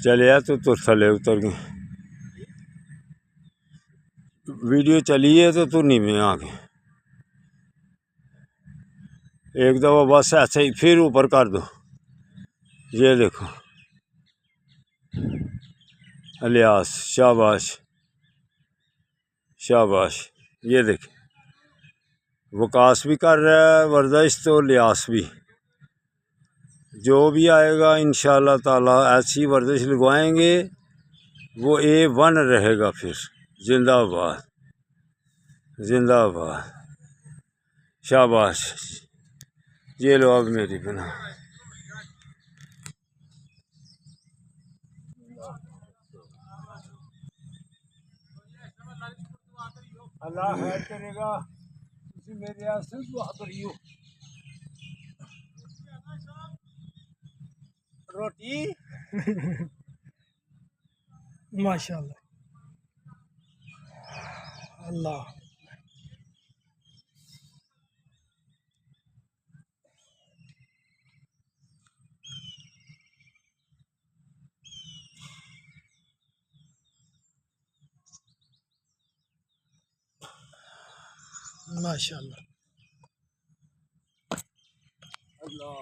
चले तो तुर थले उतर गए। वीडियो चली है तो तू नीचे आ गए। एक दफ़ा बस ऐसे ही फिर ऊपर कर दो। ये देखो इलियास, शाबाश शाबाश। ये देखें वकास भी कर रहा है वर्जिश, तो इलियास भी। जो भी आएगा इंशाअल्लाह ताला ऐसी वर्जिश लगवाएंगे वो A1 रहेगा। फिर जिंदाबाद जिंदाबाद, शाबाश। ये लो अब मेरी बना। अल्लाह है करेगा, मेरे आस्ते दुआ करियो। रोटी माशाल्लाह अल्लाह। माशाल्लाह अल्लाह।